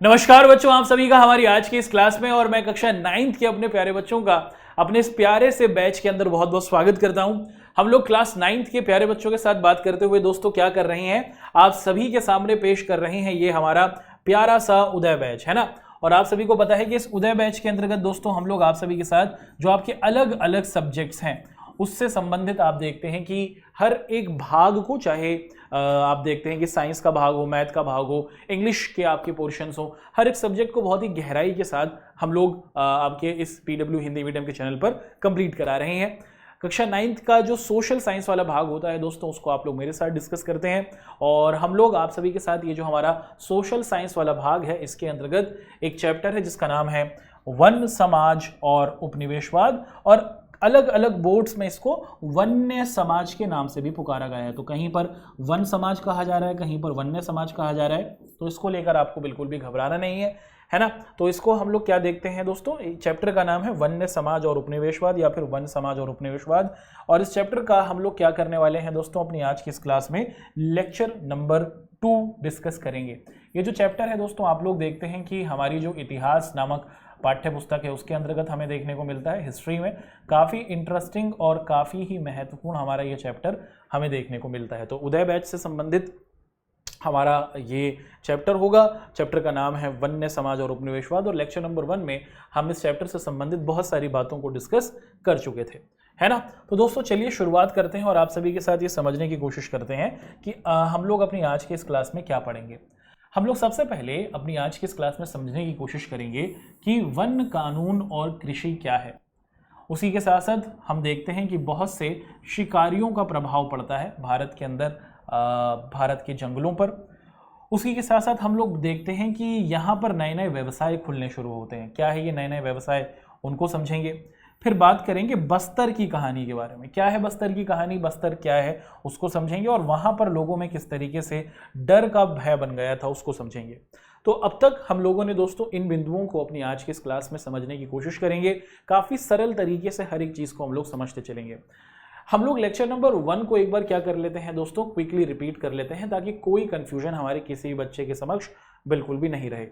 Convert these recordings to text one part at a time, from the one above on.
नमस्कार बच्चों, आप सभी का हमारी आज की इस क्लास में और मैं कक्षा 9th के अपने प्यारे बच्चों का अपने इस प्यारे से बैच के अंदर बहुत बहुत स्वागत करता हूं। हम लोग क्लास 9th के प्यारे बच्चों के साथ बात करते हुए दोस्तों क्या कर रहे हैं, आप सभी के सामने पेश कर रहे हैं ये हमारा प्यारा सा उदय बैच, है ना। और आप सभी को पता है कि इस उदय बैच के अंतर्गत दोस्तों हम लोग आप सभी के साथ जो आपके अलग अलग सब्जेक्ट्स हैं उससे संबंधित आप देखते हैं कि हर एक भाग को, चाहे आप देखते हैं कि साइंस का भाग हो, मैथ का भाग हो, इंग्लिश के आपके पोर्शंस हो, हर एक सब्जेक्ट को बहुत ही गहराई के साथ हम लोग आपके इस पीडब्ल्यू हिंदी मीडियम के चैनल पर कंप्लीट करा रहे हैं। कक्षा 9th का जो सोशल साइंस वाला भाग होता है दोस्तों, उसको आप लोग मेरे साथ डिस्कस करते हैं और हम लोग आप सभी के साथ ये जो हमारा सोशल साइंस वाला भाग है इसके अंतर्गत एक चैप्टर है जिसका नाम है वन, समाज और उपनिवेशवाद, और अलग अलग बोर्ड्स में इसको वन्य समाज के नाम से भी पुकारा गया है। तो कहीं पर वन समाज कहा जा रहा है, कहीं पर वन्य समाज कहा जा रहा है, तो इसको लेकर आपको बिल्कुल भी घबराना नहीं है ना। तो इसको हम लोग क्या देखते हैं दोस्तों, चैप्टर का नाम है वन्य समाज और उपनिवेशवाद या फिर वन समाज और उपनिवेशवाद। और इस चैप्टर का हम लोग क्या करने वाले हैं दोस्तों, अपनी आज की इस क्लास में लेक्चर नंबर 2 डिस्कस करेंगे। ये जो चैप्टर है दोस्तों, आप लोग देखते हैं कि हमारी जो इतिहास नामक पाठ्य पुस्तक है उसके अंतर्गत हमें देखने को मिलता है, हिस्ट्री में काफ़ी इंटरेस्टिंग और काफ़ी ही महत्वपूर्ण हमारा ये चैप्टर हमें देखने को मिलता है। तो उदय बैच से संबंधित हमारा ये चैप्टर होगा। चैप्टर का नाम है वन्य समाज और उपनिवेशवाद और लेक्चर नंबर 1 में हम इस चैप्टर से संबंधित बहुत सारी बातों को डिस्कस कर चुके थे, है ना। तो दोस्तों चलिए शुरुआत करते हैं और आप सभी के साथ ये समझने की कोशिश करते हैं कि हम लोग अपनी आज के इस क्लास में क्या पढ़ेंगे। हम लोग सबसे पहले अपनी आज की इस क्लास में समझने की कोशिश करेंगे कि वन कानून और कृषि क्या है। उसी के साथ साथ हम देखते हैं कि बहुत से शिकारियों का प्रभाव पड़ता है भारत के अंदर, भारत के जंगलों पर। उसी के साथ साथ हम लोग देखते हैं कि यहाँ पर नए नए व्यवसाय खुलने शुरू होते हैं। क्या है ये नए नए व्यवसाय, उनको समझेंगे। फिर बात करेंगे बस्तर की कहानी के बारे में। क्या है बस्तर की कहानी, बस्तर क्या है उसको समझेंगे और वहाँ पर लोगों में किस तरीके से डर का भय बन गया था उसको समझेंगे। तो अब तक हम लोगों ने दोस्तों इन बिंदुओं को अपनी आज की इस क्लास में समझने की कोशिश करेंगे। काफ़ी सरल तरीके से हर एक चीज़ को हम लोग समझते चलेंगे। हम लोग लेक्चर नंबर 1 को एक बार क्या कर लेते हैं दोस्तों, क्विकली रिपीट कर लेते हैं ताकि कोई कंफ्यूजन हमारे किसी भी बच्चे के समक्ष बिल्कुल भी नहीं रहे।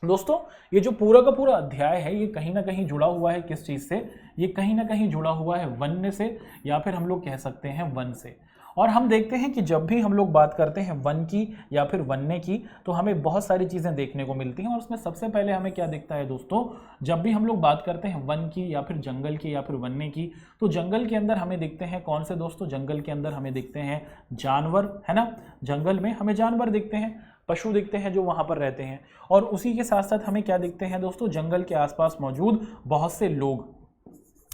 दोस्तों ये जो पूरा का पूरा अध्याय है ये कहीं ना कहीं जुड़ा हुआ है किस चीज़ से, ये कहीं ना कहीं जुड़ा हुआ है वन्य से, या फिर हम लोग कह सकते हैं वन से। और हम देखते हैं कि जब भी हम लोग बात करते हैं वन की या फिर वन्य की तो हमें बहुत सारी चीज़ें देखने को मिलती हैं। और उसमें सबसे पहले हमें क्या दिखता है दोस्तों, जब भी हम लोग बात करते हैं वन की या फिर जंगल की या फिर वन्य की, तो जंगल के अंदर हमें दिखते हैं कौन से दोस्तों, जंगल के अंदर हमें दिखते हैं जानवर, है ना। जंगल में हमें जानवर दिखते हैं, पशु दिखते हैं जो वहाँ पर रहते हैं। और उसी के साथ साथ हमें क्या दिखते हैं दोस्तों, जंगल के आसपास मौजूद बहुत से लोग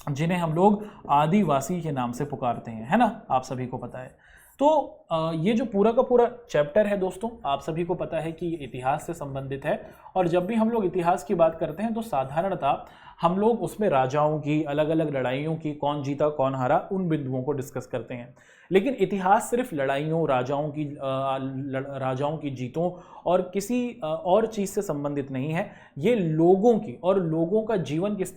जिन्हें हम लोग आदिवासी के नाम से पुकारते हैं, है ना, आप सभी को पता है। तो ये जो पूरा का पूरा चैप्टर है दोस्तों, आप सभी को पता है कि इतिहास से संबंधित है। और जब भी हम लोग इतिहास की बात करते हैं तो साधारणतः हम लोग उसमें राजाओं की, अलग अलग लड़ाइयों की, कौन जीता कौन हारा, उन बिंदुओं को डिस्कस करते हैं। लेकिन इतिहास सिर्फ लड़ाइयों, राजाओं की जीतों और किसी और चीज़ से संबंधित नहीं है। ये लोगों की और लोगों का जीवन किस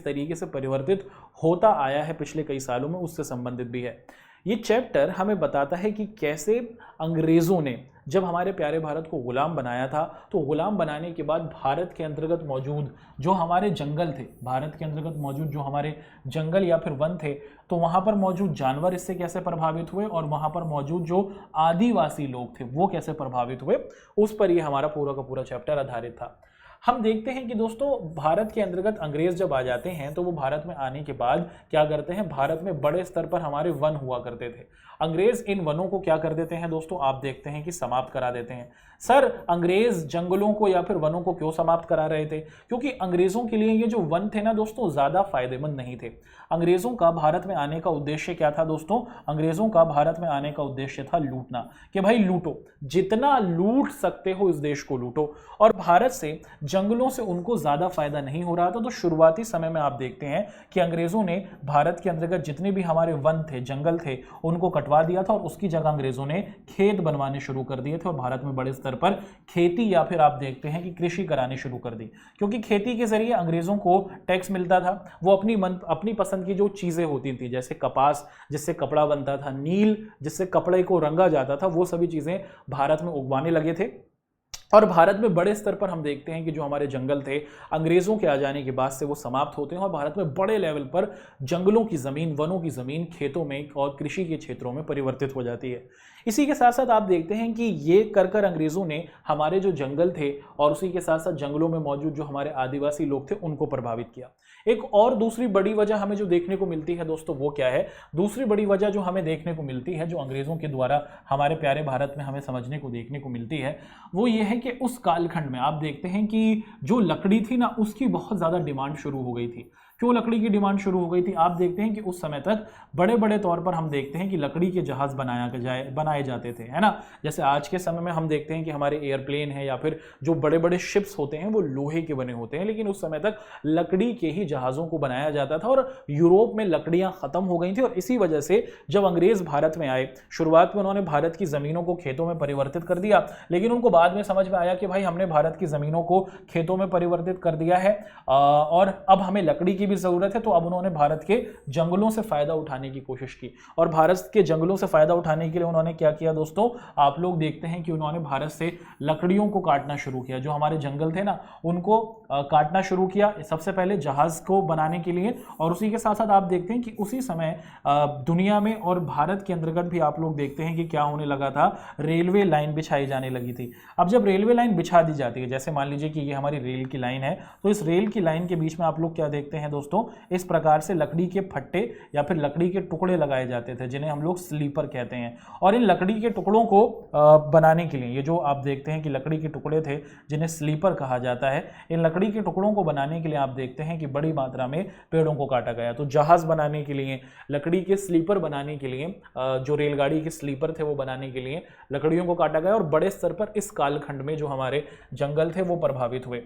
तरीके से परिवर्तित होता आया है पिछले कई सालों में, उससे संबंधित भी है। ये चैप्टर हमें बताता है कि कैसे अंग्रेज़ों ने जब हमारे प्यारे भारत को गुलाम बनाया था, तो गुलाम बनाने के बाद भारत के अंतर्गत मौजूद जो हमारे जंगल थे, भारत के अंतर्गत मौजूद जो हमारे जंगल या फिर वन थे, तो वहाँ पर मौजूद जानवर इससे कैसे प्रभावित हुए और वहाँ पर मौजूद जो आदिवासी लोग थे वो कैसे प्रभावित हुए, उस पर ये हमारा पूरा का पूरा चैप्टर आधारित था। हम देखते हैं कि दोस्तों भारत के अंतर्गत अंग्रेज जब आ जाते हैं तो वो भारत में आने के बाद क्या करते हैं, भारत में बड़े स्तर पर हमारे वन हुआ करते थे। अंग्रेज इन वनों को क्या कर देते हैं दोस्तों, आप देखते हैं कि समाप्त करा देते हैं। सर अंग्रेज जंगलों को या फिर वनों को क्यों समाप्त करा रहे थे, क्योंकि अंग्रेजों के लिए ये जो वन थे ना दोस्तों ज़्यादा फायदेमंद नहीं थे। अंग्रेजों का भारत में आने का उद्देश्य क्या था दोस्तों, अंग्रेजों का भारत में आने का उद्देश्य था लूटना, कि भाई लूटो, जितना लूट सकते हो इस देश को लूटो। और भारत से जंगलों से उनको ज़्यादा फायदा नहीं हो रहा था। तो शुरुआती समय में आप देखते हैं कि अंग्रेजों ने भारत के अंतर्गत जितने भी हमारे वन थे, जंगल थे, उनको कटवा दिया था और उसकी जगह अंग्रेजों ने खेत बनवाने शुरू कर दिए थे और भारत में बड़े स्तर पर खेती या फिर आप देखते हैं कि कृषि करानी शुरू कर दी। क्योंकि खेती के जरिए अंग्रेजों को टैक्स मिलता था, वो अपनी पसंद की जो चीज़ें होती थी, जैसे कपास जिससे कपड़ा बनता था, नील जिससे कपड़े को रंगा जाता था, वो सभी चीज़ें भारत में उगवाने लगे थे। और भारत में बड़े स्तर पर हम देखते हैं कि जो हमारे जंगल थे अंग्रेजों के आ जाने के बाद से वो समाप्त होते हैं और भारत में बड़े लेवल पर जंगलों की जमीन, वनों की जमीन खेतों में और कृषि के क्षेत्रों में परिवर्तित हो जाती है। इसी के साथ साथ आप देखते हैं कि ये कर अंग्रेजों ने हमारे जो जंगल थे और उसी के साथ साथ जंगलों में मौजूद जो हमारे आदिवासी लोग थे उनको प्रभावित किया। एक और दूसरी बड़ी वजह हमें जो देखने को मिलती है दोस्तों वो क्या है? दूसरी बड़ी वजह जो हमें देखने को मिलती है, जो अंग्रेजों के द्वारा हमारे प्यारे भारत में हमें समझने को देखने को मिलती है, वो ये है कि उस कालखंड में आप देखते हैं कि जो लकड़ी थी ना उसकी बहुत ज़्यादा डिमांड शुरू हो गई थी। क्यों लकड़ी की डिमांड शुरू हो गई थी? आप देखते हैं कि उस समय तक बड़े बड़े तौर पर हम देखते हैं कि लकड़ी के जहाज बनाए जाते थे, है ना। जैसे आज के समय में हम देखते हैं कि हमारे एयरप्लेन है या फिर जो बड़े बड़े शिप्स होते हैं वो लोहे के बने होते हैं, लेकिन उस समय तक लकड़ी के ही जहाज़ों को बनाया जाता था और यूरोप में लकड़ियां खत्म हो गई थी। और इसी वजह से जब अंग्रेज भारत में आए, शुरुआत में उन्होंने भारत की ज़मीनों को खेतों में परिवर्तित कर दिया, लेकिन उनको बाद में समझ में आया कि भाई हमने भारत की ज़मीनों को खेतों में परिवर्तित कर दिया है और अब हमें लकड़ी की भी ज़रूरत है। तो अब उन्होंने भारत के जंगलों से फ़ायदा उठाने की कोशिश की और भारत के जंगलों से फ़ायदा उठाने के लिए उन्होंने क्या किया दोस्तों? आप लोग देखते हैं कि उन्होंने भारत से लकड़ियों को काटना शुरू किया। जो हमारे जंगल थे ना उनको काटना शुरू किया, सबसे पहले जहाज़ को बनाने के लिए। और उसी के साथ साथ आप देखते हैं कि उसी समय दुनिया में और भारत के अंतर्गत भी आप लोग देखते हैं कि क्या होने लगा था? रेलवे लाइन बिछाई जाने लगी थी। अब जब रेलवे लाइन बिछा दी जाती है, जैसे मान लीजिए कि ये हमारी रेल की लाइन है, तो इस रेल की लाइन के बीच में आप लोग क्या देखते हैं दोस्तों? इस प्रकार से लकड़ी के फट्टे या फिर लकड़ी के टुकड़े लगाए जाते थे, जिन्हें हम लोग स्लीपर कहते हैं। और इन लकड़ी के टुकड़ों को बनाने के लिए, ये जो आप देखते हैं कि लकड़ी के टुकड़े थे जिन्हें स्लीपर कहा जाता है, इन लकड़ी के टुकड़ों को बनाने के लिए आप देखते हैं कि बड़ी मात्रा में पेड़ों को काटा गया। तो जहाज बनाने के लिए, लकड़ी के स्लीपर बनाने के लिए, जो रेलगाड़ी के स्लीपर थे वो बनाने के लिए लकड़ियों को काटा गया और बड़े स्तर पर इस कालखंड में जो हमारे जंगल थे वो प्रभावित हुए।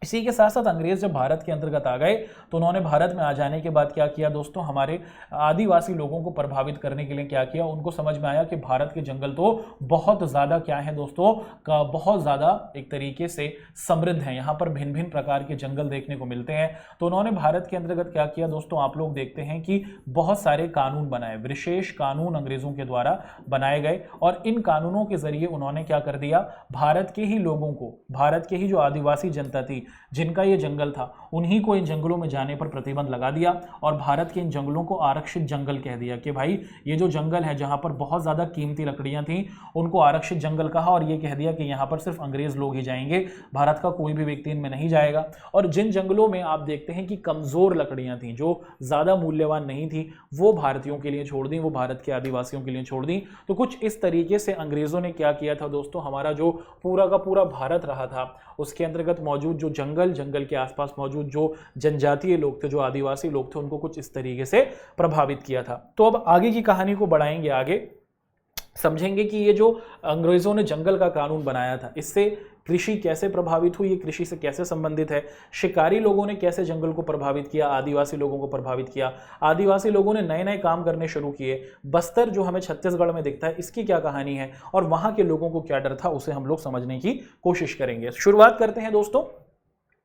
इसी के साथ साथ अंग्रेज जब भारत के अंतर्गत आ गए तो उन्होंने भारत में आ जाने के बाद क्या किया दोस्तों? हमारे आदिवासी लोगों को प्रभावित करने के लिए क्या किया? उनको समझ में आया कि भारत के जंगल तो बहुत ज़्यादा क्या है दोस्तों, का बहुत ज़्यादा एक तरीके से समृद्ध हैं, यहाँ पर भिन्न भिन्न प्रकार के जंगल देखने को मिलते हैं। तो उन्होंने भारत के अंतर्गत क्या किया दोस्तों? आप लोग देखते हैं कि बहुत सारे कानून बनाए, विशेष कानून अंग्रेजों के द्वारा बनाए गए और इन कानूनों के जरिए उन्होंने क्या कर दिया? भारत के ही लोगों को, भारत के ही जो आदिवासी जनता थी जिनका ये जंगल था, उन्हीं को इन जंगलों में जाने पर प्रतिबंध लगा दिया और भारत के इन जंगलों को आरक्षित जंगल कह दिया कि भाई ये जो जंगल है जहां पर बहुत ज़्यादा कीमती लकड़ियां थीं उनको आरक्षित जंगल कहा और ये कह दिया कि यहाँ पर सिर्फ अंग्रेज लोग ही जाएंगे, भारत का कोई भी व्यक्ति इनमें नहीं जाएगा। और जिन जंगलों में आप देखते हैं कि कमज़ोर लकड़ियाँ थीं, जो ज़्यादा मूल्यवान नहीं थी, वो भारतीयों के लिए छोड़ दी, वो भारत के आदिवासियों के लिए छोड़ दी। तो कुछ इस तरीके से अंग्रेज़ों ने क्या किया था दोस्तों? हमारा जो पूरा का पूरा भारत रहा था उसके अंतर्गत मौजूद जो जंगल के आसपास मौजूद जो जनजातीय लोग थे, जो आदिवासी लोग थे, उनको कुछ इस तरीके से प्रभावित किया था। तो अब आगे की कहानी को बढ़ाएंगे, आगे समझेंगे कि ये जो अंग्रेजों ने जंगल का कानून बनाया था इससे कृषि कैसे प्रभावित हुई, ये कृषि से कैसे संबंधित है। शिकारी लोगों ने कैसे जंगल को प्रभावित किया, आदिवासी लोगों को प्रभावित किया, आदिवासी लोगों ने नए नए काम करने शुरू किए। बस्तर जो हमें छत्तीसगढ़ में दिखता है इसकी क्या कहानी है और वहां के लोगों को क्या डर था, उसे हम लोग समझने की कोशिश करेंगे। शुरुआत करते हैं दोस्तों।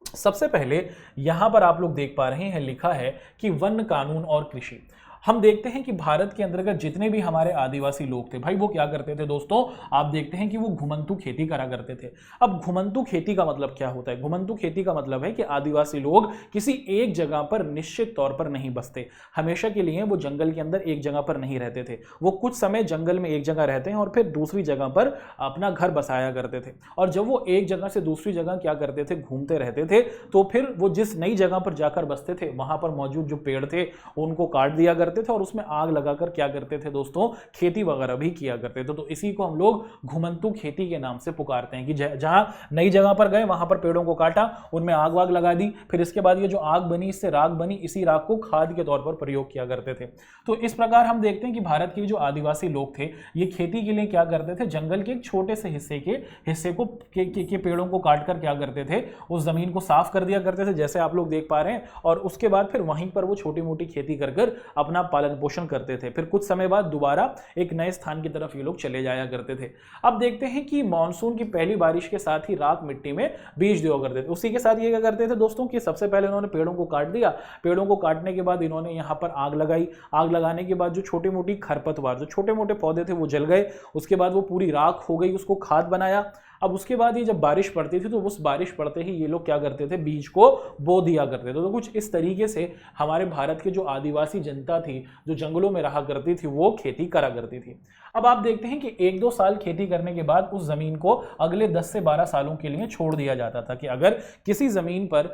सबसे पहले यहां पर आप लोग देख पा रहे हैं लिखा है कि वन कानून और कृषि। हम देखते हैं कि भारत के अंतर्गत जितने भी हमारे आदिवासी लोग थे भाई वो क्या करते थे दोस्तों? आप देखते हैं कि वो घुमंतू खेती करा करते थे। अब घुमंतू खेती का मतलब क्या होता है? घुमंतू खेती का मतलब है कि आदिवासी लोग किसी एक जगह पर निश्चित तौर पर नहीं बसते, हमेशा के लिए वो जंगल के अंदर एक जगह पर नहीं रहते थे। वो कुछ समय जंगल में एक जगह रहते हैं और फिर दूसरी जगह पर अपना घर बसाया करते थे। और जब वो एक जगह से दूसरी जगह क्या करते थे? घूमते रहते थे। तो फिर वो जिस नई जगह पर जाकर बसते थे वहां पर मौजूद जो पेड़ थे उनको काट दिया करते थे और उसमें आग लगाकर क्या करते थे दोस्तों? खेती वगैरह भी किया करते थे। तो इसी को हम लोग घुमंतू खेती के नाम से पुकारते हैं कि जहां नई जगह पर गए वहां पर पेड़ों को काटा, उनमें आग वाग लगा दी, फिर इसके बाद ये जो आग बनी इससे राख बनी, इसी राख को खाद के तौर पर प्रयोग किया करते थे। तो इस प्रकार हम देखते हैं कि भारत के जो आदिवासी लोग थे ये खेती के लिए क्या करते थे? जंगल के एक छोटे से हिस्से को के पेड़ों को काटकर क्या करते थे? उस जमीन को साफ कर दिया करते थे, जैसे आप लोग देख पा रहे हैं। और उसके बाद फिर वहीं पर वो छोटी मोटी खेती कर अपना पालन पोषण करते थे। फिर कुछ समय बाद दोबारा एक नए स्थान की तरफ ये लोग चले जाया करते थे। अब देखते हैं कि मानसून की पहली बारिश के साथ ही राख मिट्टी में बीज दिया करते थे। उसी के साथ ये क्या करते थे दोस्तों कि सबसे पहले इन्होंने पेड़ों को काट दिया। पेड़ों को काटने के बाद इन्होंने यहाँ पर आग लगाई। आग लगाने के बाद जो छोटी मोटी खरपतवार, जो छोटे मोटे पौधे थे वो जल गए। उसके बाद वो पूरी राख हो गई, उसको खाद बनाया। अब उसके बाद ये जब बारिश पड़ती थी तो उस बारिश पड़ते ही ये लोग क्या करते थे, बीज को बो दिया करते थे। तो कुछ इस तरीके से हमारे भारत के जो आदिवासी जनता थी, जो जंगलों में रहा करती थी, वो खेती करा करती थी। अब आप देखते हैं कि 1-2 साल खेती करने के बाद उस जमीन को अगले 10 से 12 सालों के लिए छोड़ दिया जाता था कि अगर किसी जमीन पर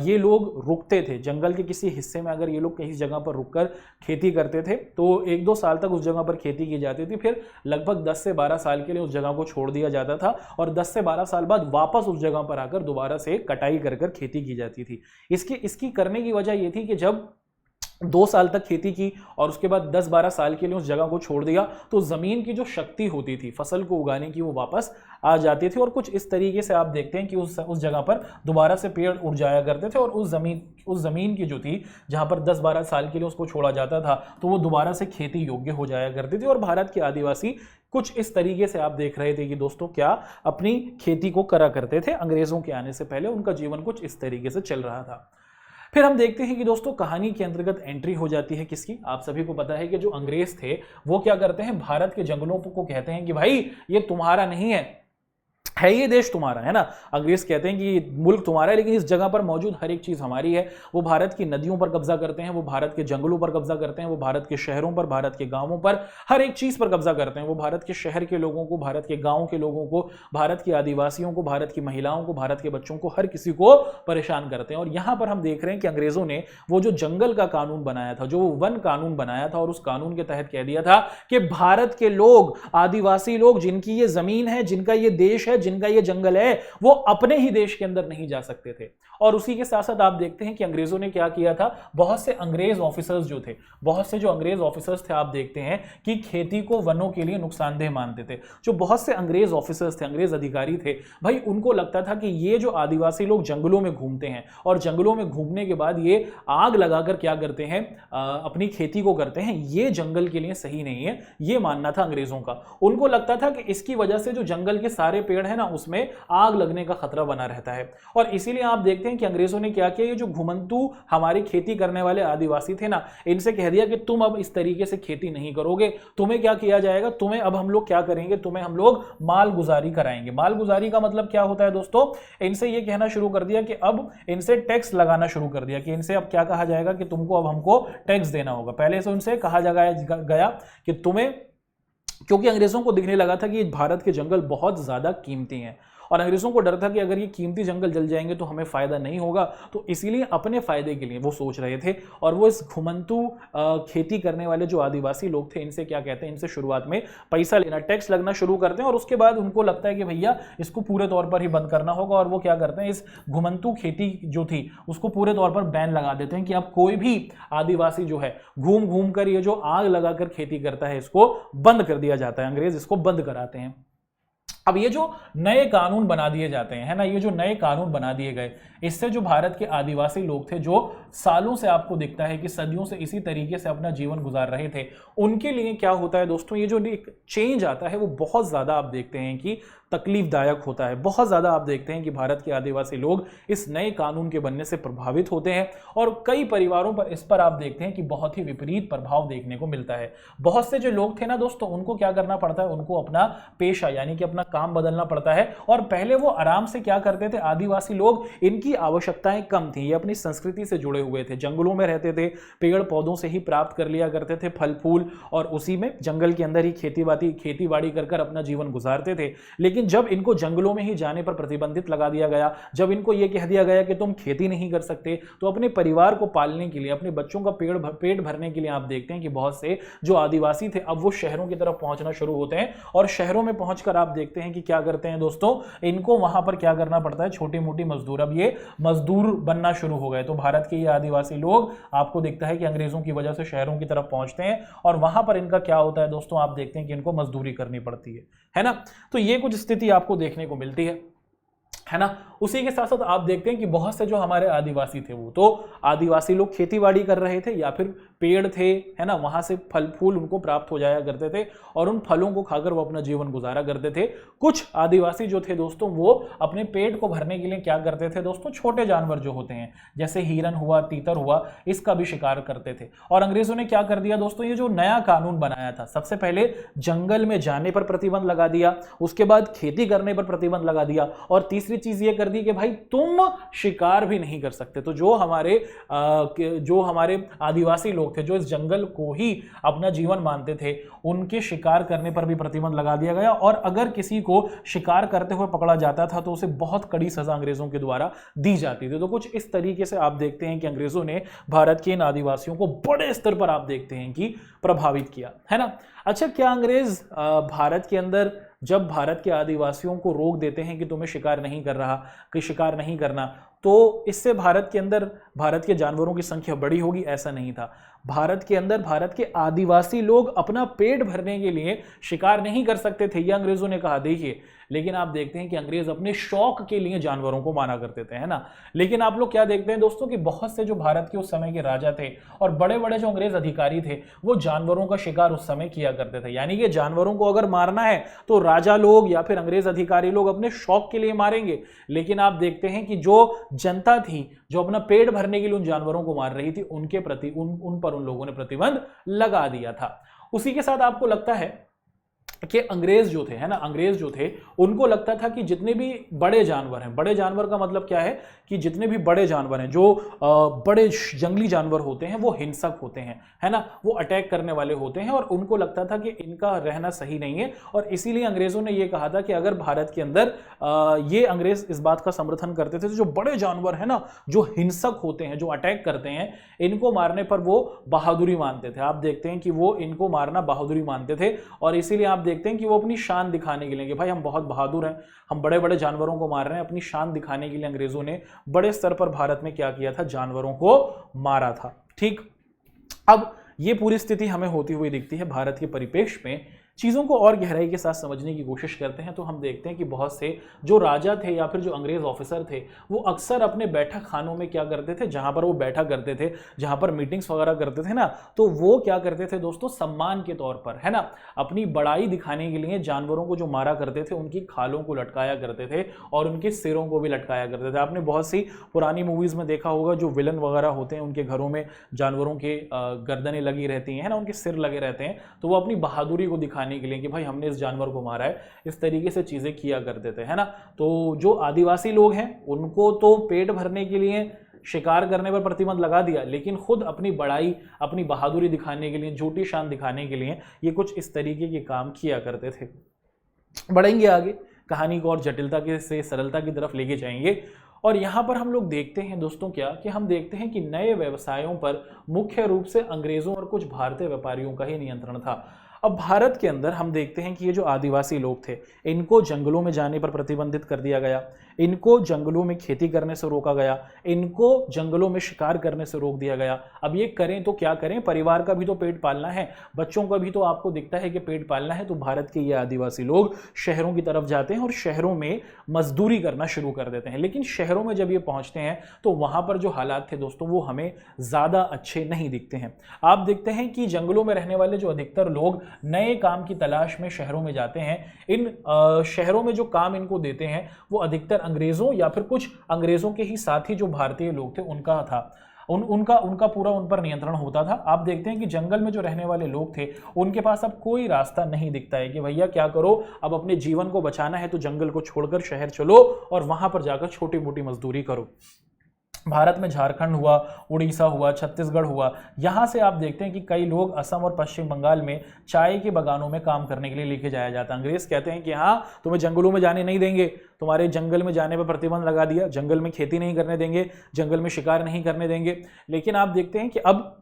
ये लोग रुकते थे, जंगल के किसी हिस्से में अगर ये लोग किसी जगह पर रुककर खेती करते थे तो 1-2 साल तक उस जगह पर खेती की जाती थी, फिर लगभग 10 से 12 साल के लिए उस जगह को छोड़ दिया जाता था और 10 से 12 साल बाद वापस उस जगह पर आकर दोबारा से कटाई कर खेती की जाती थी। इसकी करने की वजह यह थी कि जब 2 साल तक खेती की और उसके बाद 10-12 साल के लिए उस जगह को छोड़ दिया तो जमीन की जो शक्ति होती थी फसल को उगाने की, वो वापस आ जाती थी। और कुछ इस तरीके से आप देखते हैं कि उस जगह पर दोबारा से पेड़ उड़ जाया करते थे और उस जमीन की जो थी, जहां पर 10-12 साल के लिए उसको छोड़ा जाता था, तो वो दोबारा से खेती योग्य हो जाया करती थी। और भारत के आदिवासी कुछ इस तरीके से आप देख रहे थे कि दोस्तों क्या अपनी खेती को करा करते थे। अंग्रेजों के आने से पहले उनका जीवन कुछ इस तरीके से चल रहा था। फिर हम देखते हैं कि दोस्तों कहानी के अंतर्गत एंट्री हो जाती है किसकी। आप सभी को पता है कि जो अंग्रेज थे वो क्या करते हैं, भारत के जंगलों को कहते हैं कि भाई ये तुम्हारा नहीं है ये देश तुम्हारा है ना। अंग्रेज कहते हैं कि मुल्क तुम्हारा है, लेकिन इस जगह पर मौजूद हर एक चीज हमारी है। वो भारत की नदियों पर कब्जा करते हैं, वो भारत के जंगलों पर कब्जा करते हैं, वो भारत के शहरों पर, भारत के गांवों पर, हर एक चीज पर कब्जा करते हैं। वो भारत के शहर के लोगों को, भारत के गांव के लोगों को, भारत के आदिवासियों को, भारत की महिलाओं को, भारत के बच्चों को, हर किसी को परेशान करते हैं। और यहां पर हम देख रहे हैं कि अंग्रेजों ने वो जो जंगल का कानून बनाया था, जो वन कानून बनाया था, और उस कानून के तहत कह दिया था कि भारत के लोग, आदिवासी लोग, जिनकी ये जमीन है, जिनका ये देश है, जिनका ये जंगल है, वो अपने ही देश के अंदर नहीं जा सकते थे। और उसी के साथ साथ आप देखते हैं कि अंग्रेजों ने क्या किया था, बहुत से अंग्रेज ऑफिसर्स जो थे, बहुत से जो अंग्रेज ऑफिसर्स थे, आप देखते हैं कि खेती को वनों के लिए नुकसानदेह मानते थे। जो बहुत से अंग्रेज ऑफिसर्स थे, अंग्रेज अधिकारी थे, भाई उनको लगता था कि ये जो आदिवासी लोग जंगलों में घूमते हैं और जंगलों में घूमने के बाद ये आग लगाकर क्या करते हैं, अपनी खेती को करते हैं, ये जंगल के लिए सही नहीं है। ये मानना था अंग्रेजों का। उनको लगता था कि इसकी वजह से जो जंगल के सारे पेड़ है ना, उसमें आग लगने का खतरा बना रहता है। और इसीलिए आप देखते हैं कि अंग्रेजों ने क्या किया, ये जो घुमंतू हमारी खेती करने वाले आदिवासी थे ना, इनसे कह दिया कि तुम अब इस तरीके से खेती नहीं करोगे, तुम्हें क्या किया जाएगा, तुम्हें अब हम लोग क्या करेंगे, तुम्हें हम लोग मालगुजारी कराएंगे। मालगुजारी का मतलब क्या होता है दोस्तों, इनसे ये कहना शुरू कर दिया कि अब इनसे टैक्स लगाना शुरू कर दिया कि इनसे अब क्या कहा जाएगा कि तुमको अब हमको टैक्स देना होगा। पहले से उनसे कहा गया कि तुम्हें, क्योंकि अंग्रेजों को दिखने लगा था कि भारत के जंगल बहुत ज्यादा कीमती हैं और अंग्रेजों को डर था कि अगर ये कीमती जंगल जल जाएंगे तो हमें फायदा नहीं होगा। तो इसीलिए अपने फायदे के लिए वो सोच रहे थे और वो इस घुमंतू खेती करने वाले जो आदिवासी लोग थे, इनसे क्या कहते हैं, इनसे शुरुआत में पैसा लेना, टैक्स लगना शुरू करते हैं। और उसके बाद उनको लगता है कि भैया इसको पूरे तौर पर ही बंद करना होगा और वो क्या करते हैं, इस घुमंतू खेती जो थी उसको पूरे तौर पर बैन लगा देते हैं कि अब कोई भी आदिवासी जो है घूम घूम कर ये जो आग लगाकर खेती करता है इसको बंद कर दिया जाता है। अंग्रेज इसको बंद कराते हैं। अब ये जो नए कानून बना दिए जाते हैं, है ना, ये जो नए कानून बना दिए गए, इससे जो भारत के आदिवासी लोग थे, जो सालों से आपको दिखता है कि सदियों से इसी तरीके से अपना जीवन गुजार रहे थे, उनके लिए क्या होता है दोस्तों, ये जो एक चेंज आता है वो बहुत ज्यादा आप देखते हैं कि तकलीफदायक होता है। बहुत ज्यादा आप देखते हैं कि भारत के आदिवासी लोग इस नए कानून के बनने से प्रभावित होते हैं और कई परिवारों पर इस पर आप देखते हैं कि बहुत ही विपरीत प्रभाव देखने को मिलता है। बहुत से जो लोग थे ना दोस्तों, उनको क्या करना पड़ता है, उनको अपना पेशा यानी कि अपना काम बदलना पड़ता है। और पहले वो आराम से क्या करते थे, आदिवासी लोग, इनकी आवश्यकताएं कम थी, ये अपनी संस्कृति से जुड़े हुए थे, जंगलों में रहते थे, पेड़ पौधों से ही प्राप्त कर लिया करते थे फल फूल और उसी में जंगल के अंदर ही खेती बाड़ी कर अपना जीवन गुजारते थे। लेकिन जब इनको जंगलों में ही जाने पर प्रतिबंधित लगा दिया गया, जब इनको यह कह दिया गया कि तुम खेती नहीं कर सकते, तो अपने परिवार को पालने के लिए, अपने बच्चों का पेट भरने के लिए आप देखते हैं कि बहुत से जो आदिवासी थे अब वो शहरों की तरफ पहुंचना शुरू होते हैं और शहरों में पहुंचकर आप देखते हैं कि क्या करते हैं दोस्तों, इनको वहां पर क्या करना पड़ता है, छोटी मोटी मजदूर, अब ये मजदूर बनना शुरू हो गए। तो भारत के ये आदिवासी लोग आपको दिखता है कि अंग्रेजों की वजह से शहरों की तरफ पहुंचते हैं और वहां पर इनका क्या होता है दोस्तों, आप देखते हैं कि इनको मजदूरी करनी पड़ती है ना। तो ये कुछ स्थिति आपको देखने को मिलती है ना। उसी के साथ साथ आप देखते हैं कि बहुत से जो हमारे आदिवासी थे वो तो आदिवासी लोग खेतीबाड़ी कर रहे थे या फिर पेड़ थे, है ना, वहां से फल फूल उनको प्राप्त हो जाया करते थे और उन फलों को खाकर वो अपना जीवन गुजारा करते थे। कुछ आदिवासी जो थे दोस्तों वो अपने पेट को भरने के लिए क्या करते थे दोस्तों, छोटे जानवर जो होते हैं जैसे हिरन हुआ, तीतर हुआ, इसका भी शिकार करते थे। और अंग्रेजों ने क्या कर दिया दोस्तों, ये जो नया कानून बनाया था, सबसे पहले जंगल में जाने पर प्रतिबंध लगा दिया, उसके बाद खेती करने पर प्रतिबंध लगा दिया और तीसरी चीज ये कर दी कि भाई तुम शिकार भी नहीं कर सकते। तो जो हमारे आदिवासी लोग थे जो इस जंगल को ही अपना जीवन मानते थे, उनके शिकार करने पर भी प्रतिबंध लगा दिया गया और अगर किसी को शिकार करते हुए पकड़ा जाता था तो उसे बहुत कड़ी सजा अंग्रेजों के द्वारा दी जाती थी। तो कुछ इस तरीके से आप देखते हैं कि अंग्रेजों ने भारत के इन आदिवासियों को बड़े स्तर पर आप देखते हैं कि प्रभावित किया, है ना। अच्छा, क्या अंग्रेज भारत के अंदर जब भारत के आदिवासियों को रोक देते हैं कि तुम्हें शिकार नहीं कर रहा, कि शिकार नहीं करना, तो इससे भारत के अंदर भारत के जानवरों की संख्या बड़ी होगी? ऐसा नहीं था। भारत के अंदर भारत के आदिवासी लोग अपना पेट भरने के लिए शिकार नहीं कर सकते थे, यह अंग्रेजों ने कहा। देखिए, लेकिन आप देखते हैं कि अंग्रेज अपने शौक के लिए जानवरों को मारा करते थे, है ना। लेकिन आप लोग क्या देखते हैं दोस्तों कि बहुत से जो भारत के उस समय के राजा थे और बड़े बड़े जो अंग्रेज अधिकारी थे वो जानवरों का शिकार उस समय किया करते थे। यानी कि जानवरों को अगर मारना है तो राजा लोग या फिर अंग्रेज अधिकारी लोग अपने शौक के लिए मारेंगे, लेकिन आप देखते हैं कि जो जनता थी जो अपना पेट भरने के लिए उन जानवरों को मार रही थी, उनके प्रति उन पर उन लोगों ने प्रतिबंध लगा दिया था। उसी के साथ आपको लगता है कि अंग्रेज जो थे, है ना, अंग्रेज जो थे उनको लगता था कि जितने भी बड़े जानवर हैं, बड़े जानवर का मतलब क्या है कि जितने भी बड़े जानवर हैं, जो बड़े जंगली जानवर होते हैं वो हिंसक होते हैं, है ना, वो अटैक करने वाले होते हैं और उनको लगता था कि इनका रहना सही नहीं है। और इसीलिए अंग्रेजों ने ये कहा था कि अगर भारत के अंदर ये अंग्रेज इस बात का समर्थन करते थे, जो बड़े जानवर है ना, जो हिंसक होते हैं, जो अटैक करते हैं, इनको मारने पर वो बहादुरी मानते थे। आप देखते हैं कि वो इनको मारना बहादुरी मानते थे और इसीलिए आप देखते हैं कि वो अपनी शान दिखाने के लिए कि भाई हम बहुत बहादुर हैं, हम बड़े बड़े जानवरों को मार रहे हैं, अपनी शान दिखाने के लिए अंग्रेजों ने बड़े स्तर पर भारत में क्या किया था, जानवरों को मारा था। ठीक, अब ये पूरी स्थिति हमें होती हुई दिखती है भारत के परिप्रेक्ष्य में। चीज़ों को और गहराई के साथ समझने की कोशिश करते हैं तो हम देखते हैं कि बहुत से जो राजा थे या फिर जो अंग्रेज ऑफिसर थे वो अक्सर अपने बैठक खानों में क्या करते थे, जहां पर वो बैठा करते थे, जहां पर मीटिंग्स वगैरह करते थे ना, तो वो क्या करते थे दोस्तों, सम्मान के तौर पर, है ना, अपनी बड़ाई दिखाने के लिए जानवरों को जो मारा करते थे उनकी खालों को लटकाया करते थे और उनके सिरों को भी लटकाया करते थे। आपने बहुत सी पुरानी मूवीज में देखा होगा, जो विलन वगैरह होते हैं उनके घरों में जानवरों के गर्दनें लगी रहती हैं ना, उनके सिर लगे रहते हैं, तो वो अपनी बहादुरी को दिखाने के लिए कि भाई हमने इस जानवर को मारा है, इस तरीके से चीजें किया करते थे, है ना। तो जो आदिवासी लोग हैं उनको तो पेट भरने के लिए शिकार करने पर प्रतिबंध लगा दिया, लेकिन खुद अपनी बड़ाई, अपनी बहादुरी दिखाने के लिए, झूठी शान दिखाने के लिए ये कुछ इस तरीके के काम किया करते थे। बढ़ेंगे आगे, कहानी को और जटिलता से सरलता की तरफ लेके जाएंगे और यहाँ पर हम लोग देखते हैं दोस्तों क्या कि हम देखते हैं कि नए व्यवसायों पर मुख्य रूप से अंग्रेजों और कुछ भारतीय व्यापारियों का ही नियंत्रण था। अब भारत के अंदर हम देखते हैं कि ये जो आदिवासी लोग थे इनको जंगलों में जाने पर प्रतिबंधित कर दिया गया, इनको जंगलों में खेती करने से रोका गया, इनको जंगलों में शिकार करने से रोक दिया गया। अब ये करें तो क्या करें, परिवार का भी तो पेट पालना है, बच्चों का भी तो आपको दिखता है कि पेट पालना है। तो भारत के ये आदिवासी लोग शहरों की तरफ जाते हैं और शहरों में मजदूरी करना शुरू कर देते हैं। लेकिन शहरों में जब ये पहुंचते हैं तो वहां पर जो हालात थे दोस्तों वो हमें ज्यादा अच्छे नहीं दिखते हैं। आप देखते हैं कि जंगलों में रहने वाले जो अधिकतर लोग नए काम की तलाश में शहरों में जाते हैं। इन शहरों में जो काम इनको देते हैं वो अधिकतर अंग्रेजों या फिर कुछ अंग्रेजों के ही साथी जो भारतीय लोग थे उनका था, उनका पूरा उन पर नियंत्रण होता था। आप देखते हैं कि जंगल में जो रहने वाले लोग थे उनके पास अब कोई रास्ता नहीं दिखता है कि भैया क्या करो, अब अपने जीवन को बचाना है तो जंगल को छोड़कर शहर चलो और वहां पर जाकर छोटी मोटी मजदूरी करो। भारत में झारखंड हुआ, उड़ीसा हुआ, छत्तीसगढ़ हुआ, यहाँ से आप देखते हैं कि कई लोग असम और पश्चिम बंगाल में चाय के बागानों में काम करने के लिए लेके जाया जाता है। अंग्रेज कहते हैं कि हाँ तुम्हें जंगलों में जाने नहीं देंगे, तुम्हारे जंगल में जाने पर प्रतिबंध लगा दिया, जंगल में खेती नहीं करने देंगे, जंगल में शिकार नहीं करने देंगे। लेकिन आप देखते हैं कि अब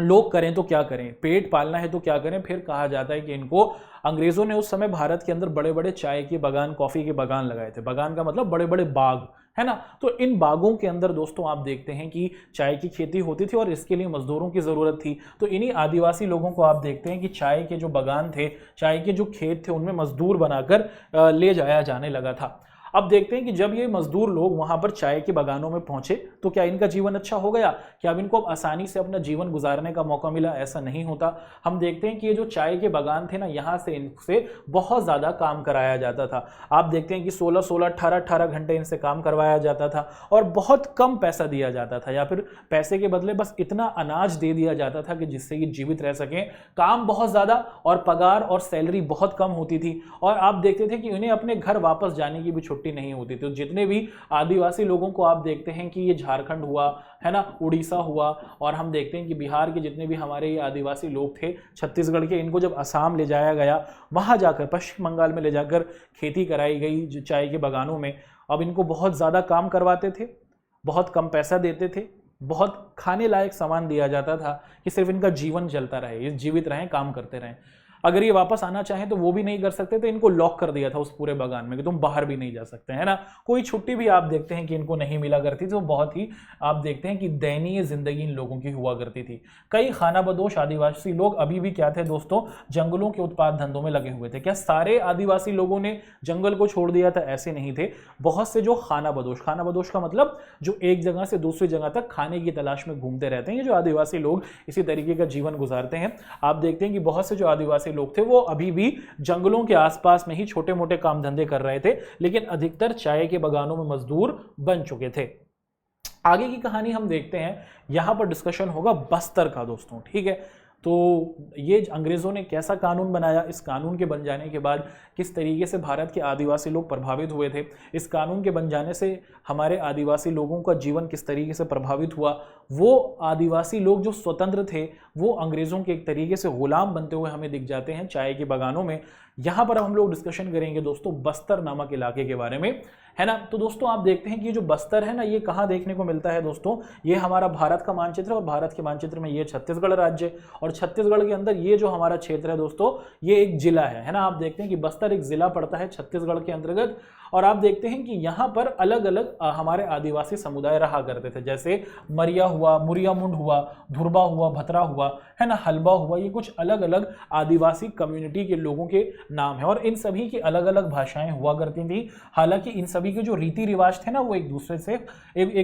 लोग करें तो क्या करें, पेट पालना है तो क्या करें। फिर कहा जाता है कि इनको अंग्रेजों ने उस समय भारत के अंदर बड़े बड़े चाय के बागान, कॉफी के बागान लगाए थे। बागान का मतलब बड़े बड़े बाग, है ना। तो इन बागों के अंदर दोस्तों आप देखते हैं कि चाय की खेती होती थी और इसके लिए मजदूरों की जरूरत थी। तो इन्हीं आदिवासी लोगों को आप देखते हैं कि चाय के जो बागान थे, चाय के जो खेत थे, उनमें मजदूर बनाकर ले जाया जाने लगा था। अब देखते हैं कि जब ये मजदूर लोग वहां पर चाय के बागानों में पहुंचे तो क्या इनका जीवन अच्छा हो गया, क्या अब इनको अब आसानी से अपना जीवन गुजारने का मौका मिला? ऐसा नहीं होता। हम देखते हैं कि ये जो चाय के बागान थे ना, यहाँ से इनसे बहुत ज़्यादा काम कराया जाता था। आप देखते हैं कि 16-16, 18-18 घंटे इनसे काम करवाया जाता था और बहुत कम पैसा दिया जाता था, या फिर पैसे के बदले बस इतना अनाज दे दिया जाता था कि जिससे ये जीवित रह सकें। काम बहुत ज़्यादा और पगार और सैलरी बहुत कम होती थी, और आप देखते थे कि उन्हें अपने घर वापस जाने की भी छुट्टी नहीं होती थी। तो जितने भी आदिवासी लोगों को आप देखते हैं कि ये झारखंड हुआ है ना, उड़ीसा हुआ, और हम देखते हैं कि बिहार के जितने भी हमारे ये आदिवासी लोग थे, छत्तीसगढ़ के, इनको जब असम ले जाया गया, वहाँ जाकर पश्चिम बंगाल में ले जाकर खेती कराई गई जो चाय के बागानों में। अब इनको बहुत ज़्यादा काम करवाते थे, बहुत कम पैसा देते थे, बहुत खाने लायक सामान दिया जाता था कि सिर्फ इनका जीवन चलता रहे, ये जीवित रहें, काम करते रहें। अगर ये वापस आना चाहें तो वो भी नहीं कर सकते थे, इनको लॉक कर दिया था उस पूरे बागान में कि तुम बाहर भी नहीं जा सकते, है ना। कोई छुट्टी भी आप देखते हैं कि इनको नहीं मिला करती थी। तो बहुत ही आप देखते हैं कि दयनीय जिंदगी इन लोगों की हुआ करती थी। कई खानाबदोश आदिवासी लोग अभी भी क्या थे दोस्तों, जंगलों के उत्पाद धंधों में लगे हुए थे। क्या सारे आदिवासी लोगों ने जंगल को छोड़ दिया था? ऐसे नहीं थे। बहुत से जो खानाबदोश का मतलब जो एक जगह से दूसरी जगह तक खाने की तलाश में घूमते रहते हैं, ये जो आदिवासी लोग इसी तरीके का जीवन गुजारते हैं। आप देखते हैं कि बहुत से जो आदिवासी लोग थे वो अभी भी जंगलों के आसपास में ही छोटे मोटे काम धंधे कर रहे थे, लेकिन अधिकतर चाय के बागानों में मजदूर बन चुके थे। आगे की कहानी हम देखते हैं, यहां पर डिस्कशन होगा बस्तर का दोस्तों, ठीक है। तो ये अंग्रेज़ों ने कैसा कानून बनाया, इस कानून के बन जाने के बाद किस तरीके से भारत के आदिवासी लोग प्रभावित हुए थे, इस कानून के बन जाने से हमारे आदिवासी लोगों का जीवन किस तरीके से प्रभावित हुआ, वो आदिवासी लोग जो स्वतंत्र थे वो अंग्रेज़ों के एक तरीके से गुलाम बनते हुए हमें दिख जाते हैं चाय के बागानों में। यहाँ पर हम लोग डिस्कशन करेंगे दोस्तों बस्तर नामक इलाके के बारे में, है ना। तो दोस्तों आप देखते हैं कि ये जो बस्तर है ना, ये कहाँ देखने को मिलता है दोस्तों, ये हमारा भारत का मानचित्र, और भारत के मानचित्र में ये छत्तीसगढ़ राज्य, और छत्तीसगढ़ के अंदर ये जो हमारा क्षेत्र है दोस्तों, ये एक जिला है ना। आप देखते हैं कि बस्तर एक जिला पड़ता है छत्तीसगढ़ के अंतर्गत, और आप देखते हैं कि यहाँ पर अलग अलग हमारे आदिवासी समुदाय रहा करते थे, जैसे मरिया हुआ, मुरिया मुंड हुआ, धुरबा हुआ, भतरा हुआ, है ना, हलबा हुआ। ये कुछ अलग अलग आदिवासी कम्युनिटी के लोगों के नाम है, और इन सभी की अलग अलग भाषाएं हुआ करती थी। हालांकि इन सभी के जो रीति रिवाज थे ना, वो एक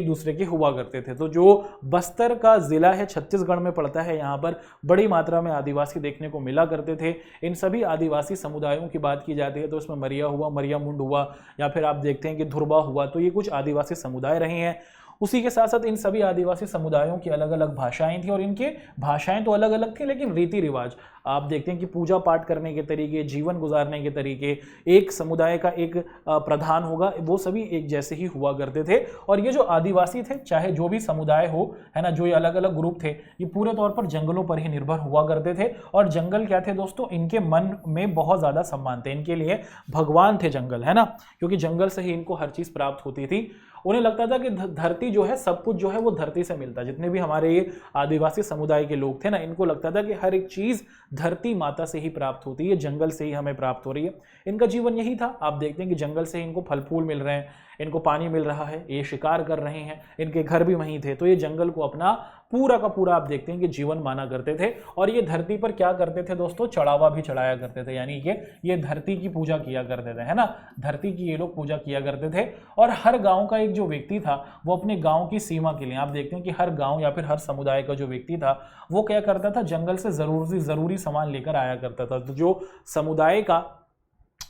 दूसरे के हुआ करते थे। तो जो बस्तर का जिला है छत्तीसगढ़ में पड़ता है, यहाँ पर बड़ी मात्रा में आदिवासी देखने को मिला करते थे। इन सभी आदिवासी समुदायों की बात की जाती है तो इसमें मरिया हुआ, मरिया मुंड हुआ, या फिर आप देखते हैं कि धुरबा हुआ, तो ये कुछ आदिवासी समुदाय रहे हैं। उसी के साथ साथ इन सभी आदिवासी समुदायों की अलग अलग भाषाएं थी, और इनके भाषाएं तो अलग अलग थी, लेकिन रीति रिवाज आप देखते हैं कि पूजा पाठ करने के तरीके, जीवन गुजारने के तरीके, एक समुदाय का एक प्रधान होगा, वो सभी एक जैसे ही हुआ करते थे। और ये जो आदिवासी थे, चाहे जो भी समुदाय हो, है ना, जो ये अलग अलग ग्रुप थे, ये पूरे तौर पर जंगलों पर ही निर्भर हुआ करते थे। और जंगल क्या थे दोस्तों, इनके मन में बहुत ज्यादा सम्मान थे, इनके लिए भगवान थे जंगल, है ना, क्योंकि जंगल से ही इनको हर चीज प्राप्त होती थी। उन्हें लगता था कि धरती जो है, सब कुछ जो है वो धरती से मिलता है। जितने भी हमारे ये आदिवासी समुदाय के लोग थे ना, इनको लगता था कि हर एक चीज धरती माता से ही प्राप्त होती है, जंगल से ही हमें प्राप्त हो रही है। इनका जीवन यही था। आप देखते हैं कि जंगल से इनको फल फूल मिल रहे हैं, इनको पानी मिल रहा है, ये शिकार कर रहे हैं, इनके घर भी वहीं थे, तो ये जंगल को अपना पूरा का पूरा आप देखते हैं कि जीवन माना करते थे। और ये धरती पर क्या करते थे दोस्तों, चढ़ावा भी चढ़ाया करते थे, यानी कि ये धरती की पूजा किया करते थे, है ना, धरती की ये लोग पूजा किया करते थे। और हर गांव का एक जो व्यक्ति था, वो अपने गांव की सीमा के लिए, आप देखते हैं कि हर गांव या फिर हर समुदाय का जो व्यक्ति था, वो क्या करता था, जंगल से जरूरी सामान लेकर आया करता था। तो जो समुदाय का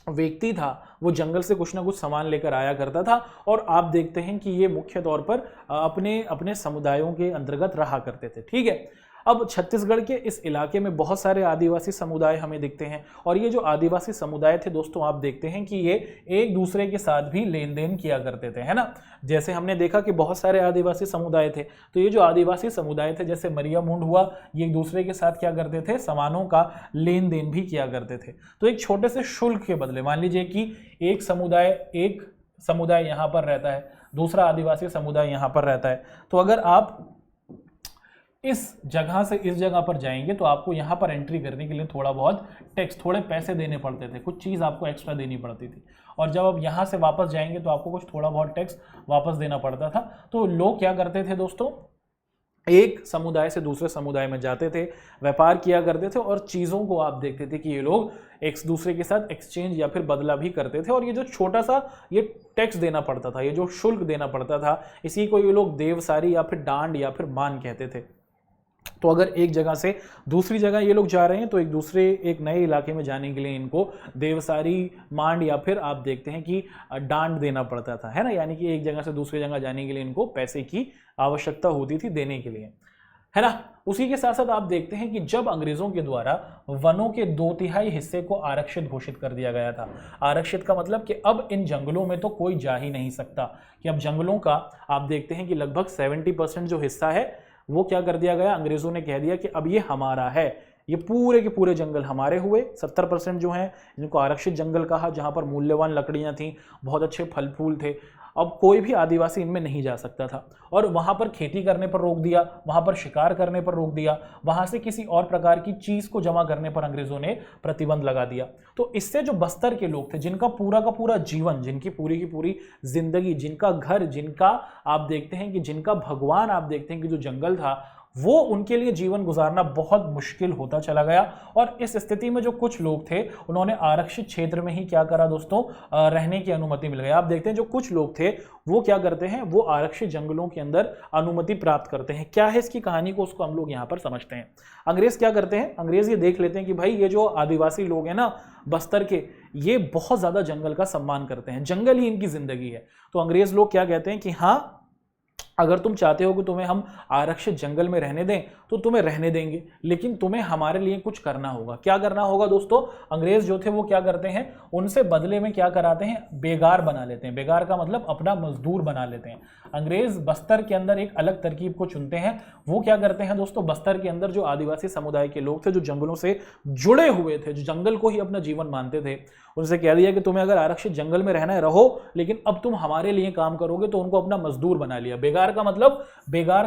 व्यक्ति था वो जंगल से कुछ ना कुछ सामान लेकर आया करता था, और आप देखते हैं कि ये मुख्य तौर पर अपने अपने समुदायों के अंतर्गत रहा करते थे, ठीक है। अब छत्तीसगढ़ के इस इलाके में बहुत सारे आदिवासी समुदाय हमें दिखते हैं, और ये जो आदिवासी समुदाय थे दोस्तों, आप देखते हैं कि ये एक दूसरे के साथ भी लेन देन किया करते थे, है ना। जैसे हमने देखा कि बहुत सारे आदिवासी समुदाय थे, तो ये जो आदिवासी समुदाय थे, जैसे मरिया मुंड हुआ, ये एक दूसरे के साथ क्या करते थे, सामानों का लेन देन भी किया करते थे। तो एक छोटे से शुल्क के बदले, मान लीजिए कि एक समुदाय यहाँ पर रहता है, दूसरा आदिवासी समुदाय यहाँ पर रहता है, तो अगर आप इस जगह से इस जगह पर जाएंगे तो आपको यहाँ पर एंट्री करने के लिए थोड़ा बहुत टैक्स, थोड़े पैसे देने पड़ते थे, कुछ चीज़ आपको एक्स्ट्रा देनी पड़ती थी। और जब आप यहाँ से वापस जाएंगे तो आपको कुछ थोड़ा बहुत टैक्स वापस देना पड़ता था। तो लोग क्या करते थे दोस्तों, एक समुदाय से दूसरे समुदाय में जाते थे, व्यापार किया करते थे और चीज़ों को आप देखते थे कि ये लोग एक दूसरे के साथ एक्सचेंज या फिर बदला भी करते थे। और ये जो छोटा सा ये टैक्स देना पड़ता था, ये जो शुल्क देना पड़ता था, इसी को ये लोग देवसारी या फिर डांड या फिर मान कहते थे। तो अगर एक जगह से दूसरी जगह ये लोग जा रहे हैं तो एक नए इलाके में जाने के लिए इनको देवसारी, मांड या फिर आप देखते हैं कि डांड देना पड़ता था, है ना। यानी कि एक जगह से दूसरी जगह जाने के लिए इनको पैसे की आवश्यकता होती थी देने के लिए, है ना। उसी के साथ साथ आप देखते हैं कि जब अंग्रेजों के द्वारा वनों के 2/3 हिस्से को आरक्षित घोषित कर दिया गया था। आरक्षित का मतलब कि अब इन जंगलों में तो कोई जा ही नहीं सकता, कि अब जंगलों का आप देखते हैं कि लगभग 70% जो हिस्सा है वो क्या कर दिया गया, अंग्रेजों ने कह दिया कि अब ये हमारा है, ये पूरे के पूरे जंगल हमारे हुए। 70% जो हैं जिनको आरक्षित जंगल कहा, जहां पर मूल्यवान लकड़ियां थी, बहुत अच्छे फल फूल थे, अब कोई भी आदिवासी इनमें नहीं जा सकता था। और वहां पर खेती करने पर रोक दिया, वहां पर शिकार करने पर रोक दिया, वहां से किसी और प्रकार की चीज को जमा करने पर अंग्रेजों ने प्रतिबंध लगा दिया। तो इससे जो बस्तर के लोग थे, जिनका पूरा का पूरा जीवन, जिनकी पूरी की पूरी जिंदगी, जिनका घर, जिनका आप देखते हैं कि जिनका भगवान आप देखते हैं कि जो जंगल था, वो उनके लिए जीवन गुजारना बहुत मुश्किल होता चला गया। और इस स्थिति में जो कुछ लोग थे उन्होंने आरक्षित क्षेत्र में ही क्या करा दोस्तों, रहने की अनुमति मिल गई। आप देखते हैं जो कुछ लोग थे वो क्या करते हैं, वो आरक्षित जंगलों के अंदर अनुमति प्राप्त करते हैं। क्या है इसकी कहानी को, उसको हम लोग यहाँ पर समझते हैं। अंग्रेज क्या करते हैं, अंग्रेज ये देख लेते हैं कि भाई ये जो आदिवासी लोग हैं ना बस्तर के, ये बहुत ज्यादा जंगल का सम्मान करते हैं, जंगल ही इनकी जिंदगी है। तो अंग्रेज लोग क्या कहते हैं कि हाँ, अगर तुम चाहते हो कि तुम्हें हम आरक्षित जंगल में रहने दें तो तुम्हें रहने देंगे, लेकिन तुम्हें हमारे लिए कुछ करना होगा। क्या करना होगा दोस्तों, अंग्रेज जो थे वो क्या करते हैं, उनसे बदले में क्या कराते हैं, बेगार बना लेते हैं। बेगार का मतलब अपना मजदूर बना लेते हैं। अंग्रेज बस्तर के अंदर एक अलग तरकीब को चुनते हैं। वो क्या करते हैं दोस्तों, बस्तर के अंदर जो आदिवासी समुदाय के लोग थे, जो जंगलों से जुड़े हुए थे, जो जंगल को ही अपना जीवन मानते थे, उनसे कह दिया कि तुम्हें अगर आरक्षित जंगल में रहना है रहो, लेकिन अब तुम हमारे लिए काम करोगे। तो उनको अपना मजदूर बना लिया। बेगार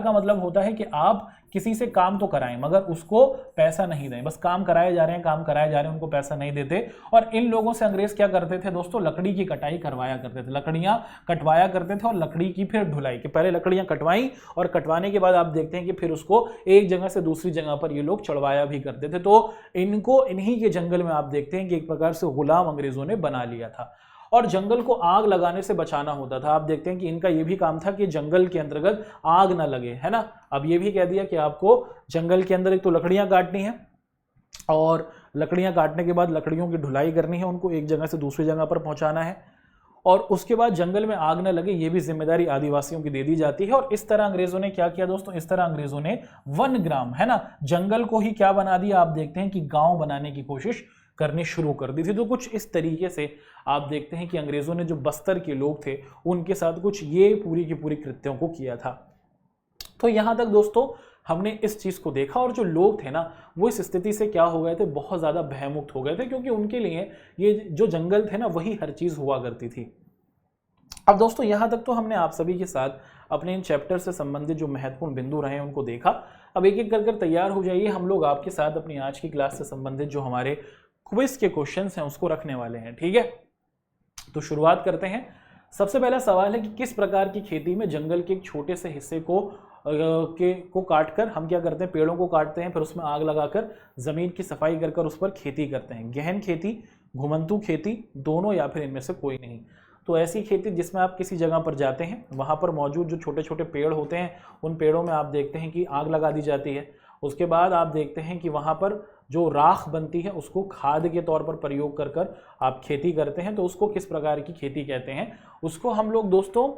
का मतलब होता है कि आप किसी से काम तो कराएं मगर उसको पैसा नहीं दें, बस काम कराए जा रहे हैं, उनको पैसा नहीं देते। और इन लोगों से अंग्रेज क्या करते थे दोस्तों, लकड़ी की कटाई करवाया करते थे, लकड़ियां कटवाया करते थे और लकड़ी की फिर ढुलाई, कि पहले लकड़ियां कटवाई और कटवाने के बाद आप देखते हैं कि फिर उसको एक जगह से दूसरी जगह पर ये लोग चढ़वाया भी करते थे। तो इनको इन्हीं के जंगल में आप देखते हैं कि एक प्रकार से गुलाम अंग्रेजों ने बना लिया था। और जंगल को आग लगाने से बचाना होता था। आप देखते हैं कि इनका ये भी काम था कि जंगल के अंतर्गत आग ना लगे, है ना। अब ये भी कह दिया कि आपको जंगल के अंदर एक तो लकड़ियां काटनी है और लकड़ियां काटने के बाद लकड़ियों की ढुलाई करनी है, उनको एक जगह से दूसरी जगह पर पहुंचाना है, और उसके बाद जंगल में आग न लगे ये भी जिम्मेदारी आदिवासियों की दे दी जाती है। और इस तरह अंग्रेजों ने क्या किया दोस्तों, इस तरह अंग्रेजों ने वन ग्राम, है ना, जंगल को ही क्या बना दिया, आप देखते हैं कि गांव बनाने की कोशिश करनी शुरू कर दी थी। तो कुछ इस तरीके से आप देखते हैं कि अंग्रेजों ने जो बस्तर के लोग थे उनके साथ कुछ ये पूरी की पूरी कृत्यों को किया था। तो यहां तक दोस्तों हमने इस चीज को देखा। और जो लोग थे ना वो इस स्थिति से क्या हो गए थे, बहुत ज्यादा भयमुक्त हो गए थे, क्योंकि उनके लिए ये जो जंगल थे ना वही हर चीज हुआ करती थी। अब दोस्तों यहां तक तो हमने आप सभी के साथ अपने इन चैप्टर से संबंधित जो महत्वपूर्ण बिंदु रहे उनको देखा। अब एक एक कर तैयार हो जाइए, हम लोग आपके साथ अपनी आज की क्लास से संबंधित जो हमारे क्विज के क्वेश्चंस हैं उसको रखने वाले हैं, ठीक है। तो शुरुआत करते हैं। सबसे पहला सवाल है कि किस प्रकार की खेती में जंगल के एक छोटे से हिस्से को काटकर हम क्या करते हैं, पेड़ों को काटते हैं, फिर उसमें आग लगाकर जमीन की सफाई कर उस पर खेती करते हैं। गहन खेती, घुमंतू खेती, दोनों या फिर इनमें से कोई नहीं। तो ऐसी खेती जिसमें आप किसी जगह पर जाते हैं, वहां पर मौजूद जो छोटे छोटे पेड़ होते हैं उन पेड़ों में आप देखते हैं कि आग लगा दी जाती है। उसके बाद आप देखते हैं कि वहां पर जो राख बनती है उसको खाद के तौर पर प्रयोग कर आप खेती करते हैं। तो उसको किस प्रकार की खेती कहते हैं, उसको हम लोग दोस्तों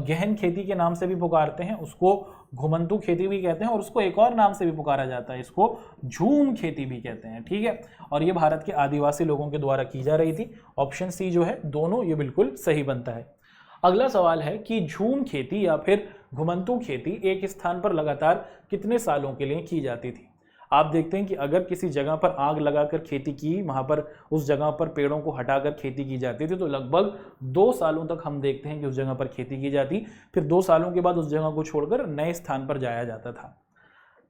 गहन खेती के नाम से भी पुकारते हैं, उसको घुमंतू खेती भी कहते हैं, और उसको एक और नाम से भी पुकारा जाता है, इसको झूम खेती भी कहते हैं, ठीक है। और ये भारत के आदिवासी लोगों के द्वारा की जा रही थी। ऑप्शन सी जो है दोनों ये बिल्कुल सही बनता है। अगला सवाल है कि झूम खेती या फिर घुमंतू खेती एक स्थान पर लगातार कितने सालों के लिए की जाती थी। आप देखते हैं कि अगर किसी जगह पर आग लगाकर खेती की, वहां पर उस जगह पर पेड़ों को हटाकर खेती की जाती थी, तो लगभग 2 सालों तक हम देखते हैं कि उस जगह पर खेती की जाती, फिर 2 सालों के बाद उस जगह को छोड़कर नए स्थान पर जाया जाता था।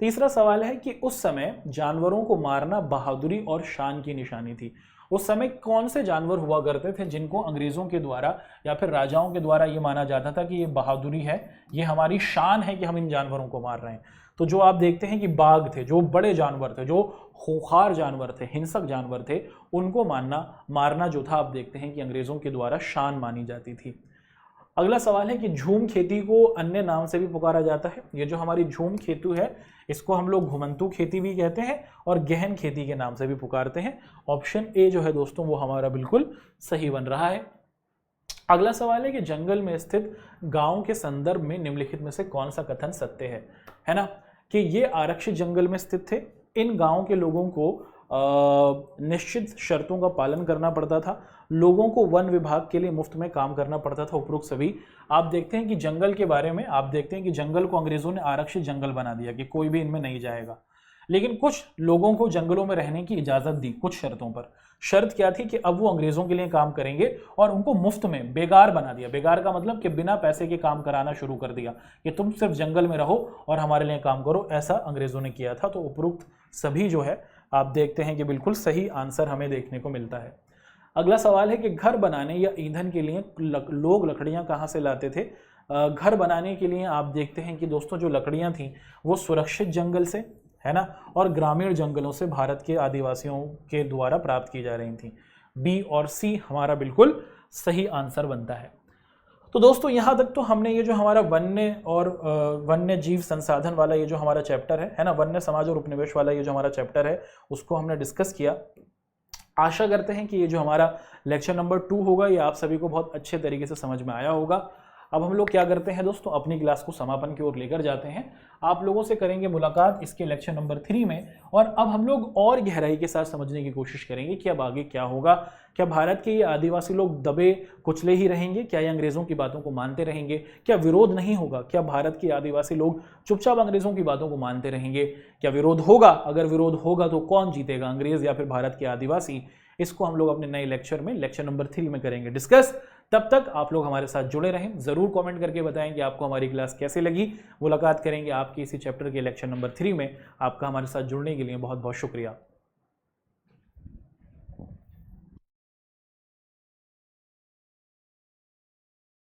तीसरा सवाल है कि उस समय जानवरों को मारना बहादुरी और शान की निशानी थी। उस समय कौन से जानवर हुआ करते थे जिनको अंग्रेजों के द्वारा या फिर राजाओं के द्वारा ये माना जाता था कि ये बहादुरी है, ये हमारी शान है कि हम इन जानवरों को मार रहे हैं। तो जो आप देखते हैं कि बाघ थे, जो बड़े जानवर थे, जो खूंखार जानवर थे, हिंसक जानवर थे, उनको मारना जो था आप देखते हैं कि अंग्रेजों के द्वारा शान मानी जाती थी। अगला सवाल है कि झूम खेती को अन्य नाम से भी पुकारा जाता है। ये जो हमारी झूम खेती है इसको हम लोग घुमंतू खेती भी कहते हैं और गहन खेती के नाम से भी पुकारते हैं। ऑप्शन ए जो है दोस्तों वो हमारा बिल्कुल सही बन रहा है। अगला सवाल है कि जंगल में स्थित गांव के संदर्भ में निम्नलिखित में से कौन सा कथन सत्य है ना, कि ये आरक्षित जंगल में स्थित थे, इन गांव के लोगों को निश्चित शर्तों का पालन करना पड़ता था, लोगों को वन विभाग के लिए मुफ्त में काम करना पड़ता था। उपरोक्त सभी आप देखते हैं कि जंगल के बारे में आप देखते हैं कि जंगल को अंग्रेजों ने आरक्षित जंगल बना दिया कि कोई भी इनमें नहीं जाएगा, लेकिन कुछ लोगों को जंगलों में रहने की इजाजत दी कुछ शर्तों पर। शर्त क्या थी कि अब वो अंग्रेजों के लिए काम करेंगे और उनको मुफ्त में बेगार बना दिया। बेगार का मतलब कि बिना पैसे के काम कराना शुरू कर दिया कि तुम सिर्फ जंगल में रहो और हमारे लिए काम करो, ऐसा अंग्रेजों ने किया था। तो उपरोक्त सभी जो है आप देखते हैं कि बिल्कुल सही आंसर हमें देखने को मिलता है। अगला सवाल है कि घर बनाने या ईंधन के लिए लोग लकड़ियां कहां से लाते थे। घर बनाने के लिए आप देखते हैं कि दोस्तों जो लकड़ियां थी वो सुरक्षित जंगल से, है ना, और ग्रामीण जंगलों से भारत के आदिवासियों के द्वारा प्राप्त की जा रही थी। बी और सी हमारा बिल्कुल सही आंसर बनता है। तो दोस्तों यहाँ तक तो हमने ये जो हमारा वन्य और वन्य जीव संसाधन वाला ये जो हमारा चैप्टर है ना, वन्य समाज और उपनिवेश वाला ये जो हमारा चैप्टर है उसको हमने डिस्कस किया। आशा करते हैं कि ये जो हमारा लेक्चर नंबर 2 होगा ये आप सभी को बहुत अच्छे तरीके से समझ में आया होगा। अब हम लोग क्या करते हैं दोस्तों, अपनी क्लास को समापन की ओर लेकर जाते हैं। आप लोगों से करेंगे मुलाकात इसके लेक्चर नंबर 3 में, और अब हम लोग और गहराई के साथ समझने की कोशिश करेंगे कि अब आगे क्या होगा। क्या भारत के ये आदिवासी लोग दबे कुचले ही रहेंगे? क्या ये अंग्रेजों की बातों को मानते रहेंगे? क्या विरोध नहीं होगा? क्या भारत के आदिवासी लोग चुपचाप अंग्रेजों की बातों को मानते रहेंगे? क्या विरोध होगा? अगर विरोध होगा तो कौन जीतेगा, अंग्रेज या फिर भारत के आदिवासी? इसको हम लोग अपने नए लेक्चर में लेक्चर नंबर 3 में करेंगे डिस्कस। तब तक आप लोग हमारे साथ जुड़े रहें, जरूर कमेंट करके बताएं कि आपको हमारी क्लास कैसे लगी। मुलाकात करेंगे आपकी इसी चैप्टर के लेक्चर नंबर 3 में। आपका हमारे साथ जुड़ने के लिए बहुत बहुत शुक्रिया।